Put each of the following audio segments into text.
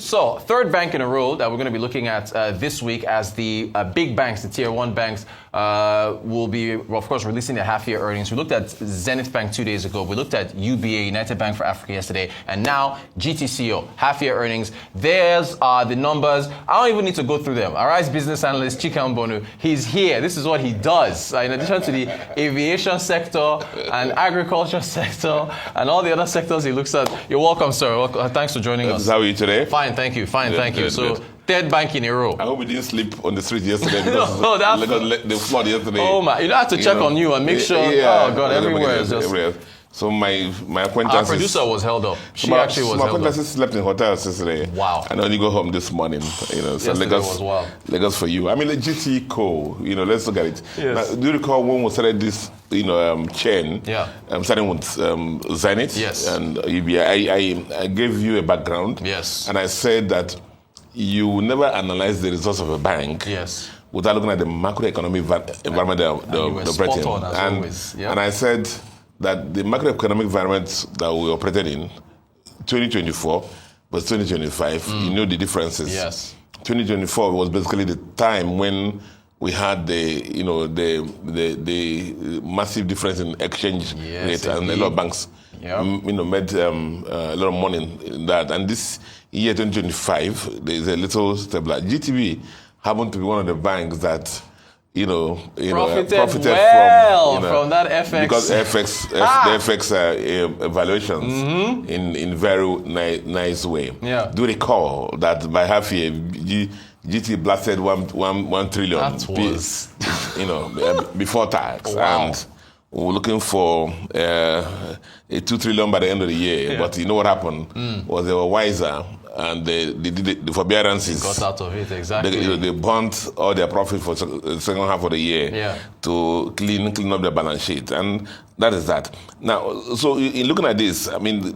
So, third bank in a row that we're going to be looking at this week as the big banks, the tier one banks, will be, of course, releasing their half-year earnings. We looked at Zenith Bank 2 days ago. We looked at UBA, United Bank for Africa, yesterday. And now, GTCO, half-year earnings. There's the numbers. I don't even need to go through them. Arise business analyst Chika Mbonu, he's here. This is what he does. In addition to the aviation sector and agriculture sector and all the other sectors he looks at. You're welcome, sir. Thanks for joining us. How are you today? Fine, thank you. Fine, thank you. So, third bank in a row. I hope you didn't sleep on the street yesterday because the flood yesterday. Oh my! You have to check on you and make sure. Yeah, oh God, everywhere is just. Everywhere. So my acquaintances. Our producer was held up. She actually was held up. My acquaintances slept in hotels yesterday. Wow. And only go home this morning. So yesterday was wild. Lagos for you. I mean, the GTCO. Let's look at it. Yes. Now, do you recall when we started this? Chain. Yeah. Starting with Zenith. Yes. And I gave you a background. Yes. And I said that you never analyze the results of a bank. Yes. Without looking at the macroeconomic environment they're operating in. And I said that the macroeconomic environment that we operated in 2024 was 2025. You know the differences. Yes. 2024 was basically the time when we had the massive difference in exchange rate, and a lot of banks made a lot of money in that. And this year 2025, there is a little stability. GTB happened to be one of the banks that profited from that FX, because the FX evaluations in very nice way. Yeah. Do recall that by half year GT blasted 1 trillion. That was before tax. Wow. And we were looking for a 2 trillion by the end of the year. Yeah. But you know what happened? Was they were wiser. And they did the forbearances. Got out of it, exactly. They burnt all their profit for the second half of the year to clean up their balance sheet. And that is that. Now, so in looking at this, I mean,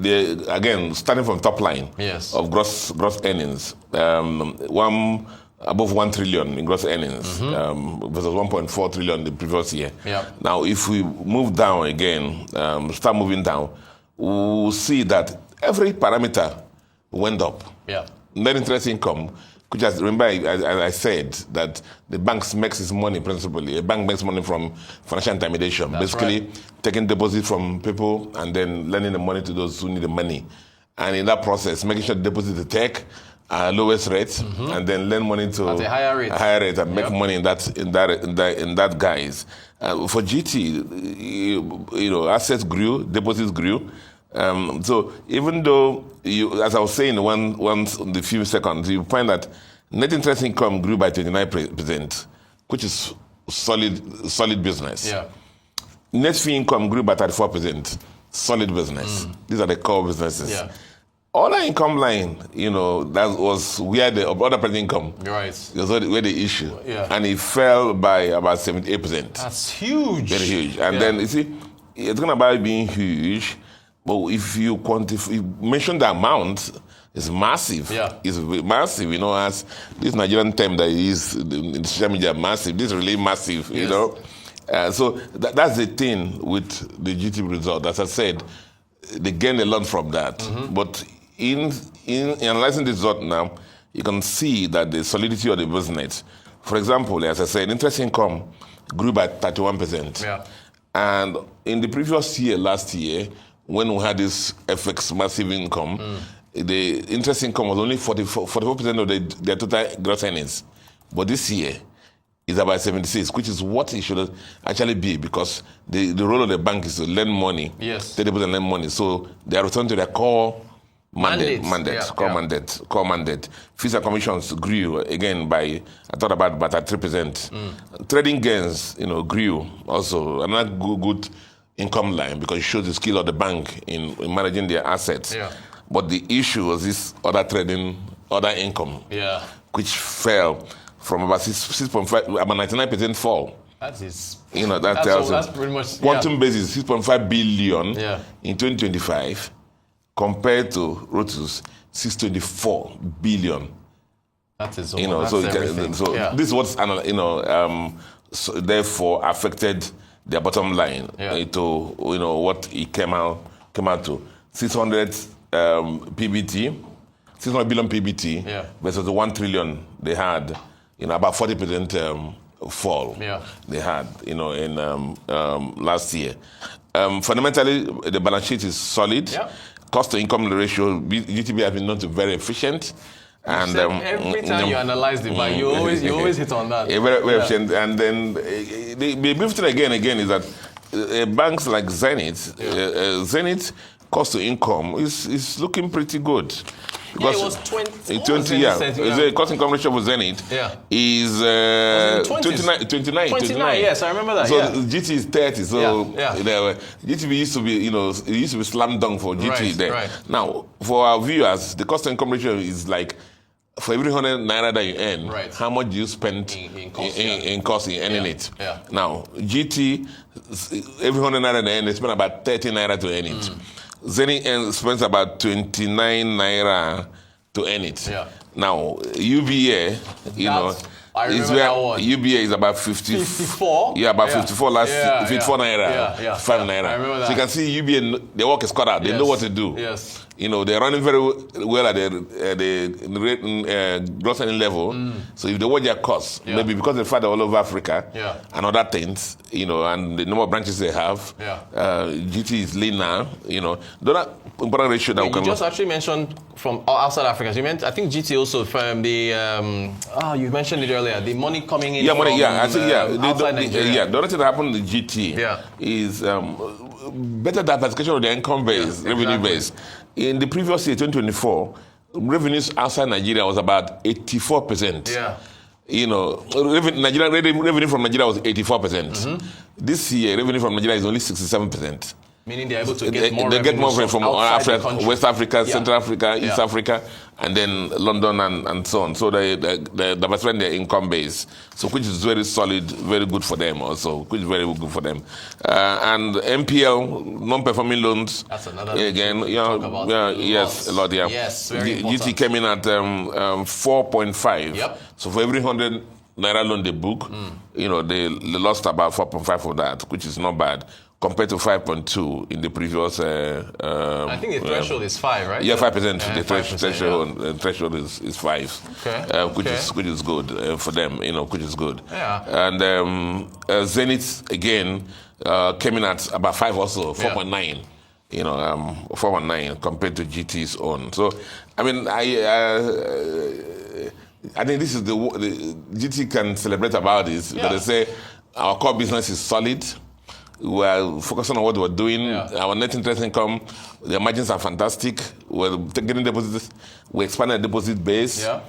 again, starting from top line of gross earnings, above 1 trillion in gross earnings versus 1.4 trillion the previous year. Yeah. Now, if we move down again, start moving down, we'll see that every parameter went up. Yeah. Net interest income, which remember I said that the banks makes its money principally. A bank makes money from financial intermediation, basically taking deposits from people and then lending the money to those who need the money. And in that process, making sure the deposit to take lowest rate and then lend money to at a higher rate and make money in that guise. For GT, assets grew, deposits grew. So even though as I was saying in the few seconds, you find that net interest income grew by 29%, which is solid business. Yeah. Net fee income grew by 34%, solid business. These are the core businesses. Yeah. Other income line, that was where the other operating income. Right. Was where the issue. Yeah. And it fell by about 78%. That's huge. Very huge. And then you see, it's going about being huge. But if you mention the amount, it's massive. Yeah. It's massive, as this Nigerian term that is in social media, massive. This is really massive, So that's the thing with the GT result. As I said, they gained a lot from that. But in analyzing this result now, you can see that the solidity of the business. For example, as I said, interest income grew by 31%. Yeah. And in the previous year, last year, when we had this FX massive income, the interest income was only 44% of their total gross earnings. But this year is about 76%, which is what it should actually be, because the role of the bank is to lend money, take deposit and lend money. So they are returned to their core mandate. Fees and commissions grew again by, I thought about 3%. Trading gains, grew also. Another good income line, because it shows the skill of the bank in managing their assets. Yeah. But the issue was this other income, which fell from about 6.5, about 99% fall. That is, that tells that's pretty much quantum basis 6.5 billion in 2025 compared to Rotus 624 billion. That is, this is what's so therefore affected their bottom line to what it came out to 600 PBT 600 billion PBT versus the 1 trillion they had, about 40% fall they had, in last year. Fundamentally, the balance sheet is solid. Cost-to-income ratio, GTB has been known to be very efficient. And every time you analyze the bank, you always hit on that. Very efficient. And then the brief thing again is that banks like Zenith, Zenith cost-to-income is looking pretty good. Because it was 20. The cost-income ratio for Zenith is 29. Yes, I remember that. So GT is 30. So GTB used to be, it used to be slam dunk for GT there. Right. Now, for our viewers, the cost-income ratio is like, for every 100 naira that you earn, how much do you spend in cost in earning it? Now, GT, every 100 naira they earn, they spend about 30 naira to earn it. Zenith spends about 29 naira to earn it. Now, UBA, I remember that one. UBA is about 54. Yeah, about 54 54 naira, 5 naira. I remember that. So you can see UBA, their work is cut out. They know what to do. Yes. They're running very well at the gross earning level. So if they watch their costs, maybe because they fight all over Africa and other things, and the number of branches they have, GT is lean now. The other important ratio that we can... You just actually mentioned from outside Africa. You meant, I think GT also from the... you mentioned it earlier. The money coming in from outside Nigeria. The other thing that happened in GT is better diversification of the income base, revenue base. In the previous year, 2024, revenues outside Nigeria was about 84%. Revenue from Nigeria was 84%. This year, revenue from Nigeria is only 67%. Meaning they're able to get more they get more from Africa, West Africa, Central Africa, East Africa, and then London and so on. So they diversify their income base, so which is very solid, very good for them also, which is very good for them. And NPL, non-performing loans, that's another again, yes, a lot, Yes, very important. GT came in at 4.5. So for every 100 naira loan they book, they lost about 4.5 of that, which is not bad, compared to 5.2 in the previous... I think the threshold is 5, right? Yeah, 5%. The threshold is 5, which is good for them, which is good. And Zenith, again, came in at about 5 also, 4.9. 4.9 compared to GT's own. So, I mean, I think this is the GT can celebrate about this, because they say our core business is solid. We're focusing on what we're doing. Our net interest income, the margins are fantastic. We're getting deposits. We expanded the deposit base. Our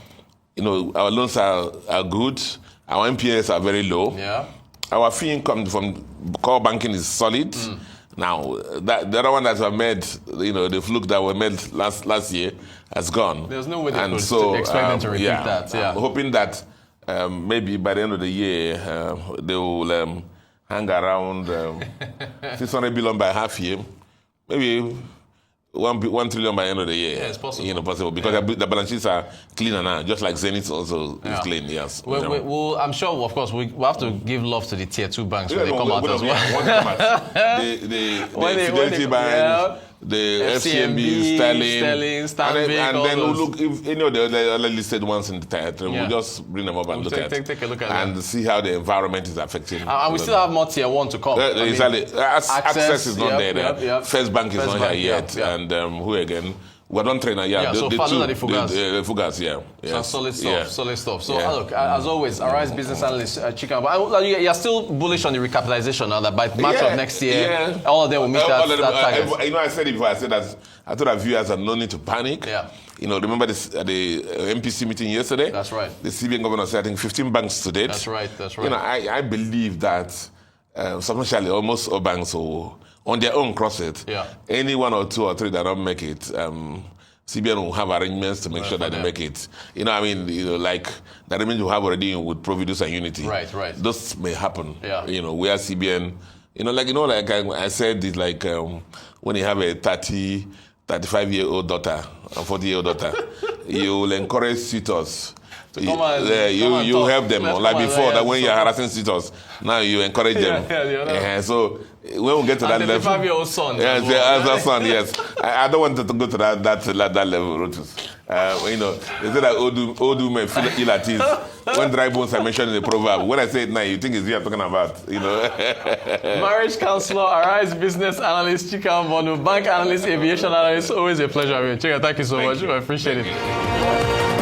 loans are good. Our NPAs are very low. Our fee income from core banking is solid. Now, the other one that I've made, the fluke that we made last year has gone. There's no way they could expect them to repeat that. I'm hoping that maybe by the end of the year, they will hang around 600 billion by half year, maybe 1 trillion by the end of the year. Yeah, it's possible. Possible, because the balance sheets are cleaner now, just like Zenith also is clean, yes. I'm sure, of course, we have to give love to the tier 2 banks when they come out as well. The Fidelity Bank, the FCMB, Sterling, and then we'll look if any of the other listed ones in the title. We'll just bring them up and look at take a look at and see how the environment is affecting. And we still have more tier 1 to come. Access is not there. First Bank is not here yet, and who again? We're on trainer, so Faluna the Fugas. The Fugas, Solid stuff. So look, as always, Arise business analyst Chika, you're still bullish on the recapitalization now that by March of next year, all of them will meet that target. I said it before. I said that I thought our viewers had no need to panic. Remember the MPC meeting yesterday? That's right. The CBN governor said I think 15 banks to date. That's right. I believe that substantially almost all banks will, on their own, cross it. Any 1 or 2 or 3 that don't make it, CBN will have arrangements to make sure that they make it. Like the arrangement you have already with Providus and Unity. Right. Those may happen. Where CBN, like I said, it's like when you have a 35-year-old daughter and 40-year-old daughter, you will encourage suitors. You help them. Like before, that when you're harassing suitors, now you encourage them. So when we get to that level, 35-year-old son. Yes, son. Yes, I don't want to go to that level, Rotus. You know, they say that old women feel ill at ease when dry bones are mentioned in the proverb. When I say it now, you think it's you I'm talking about, you know. Marriage counselor, Arise business analyst, Chika Mbonu, bank analyst, aviation analyst. Always a pleasure. Chika, thank you so much. I appreciate it.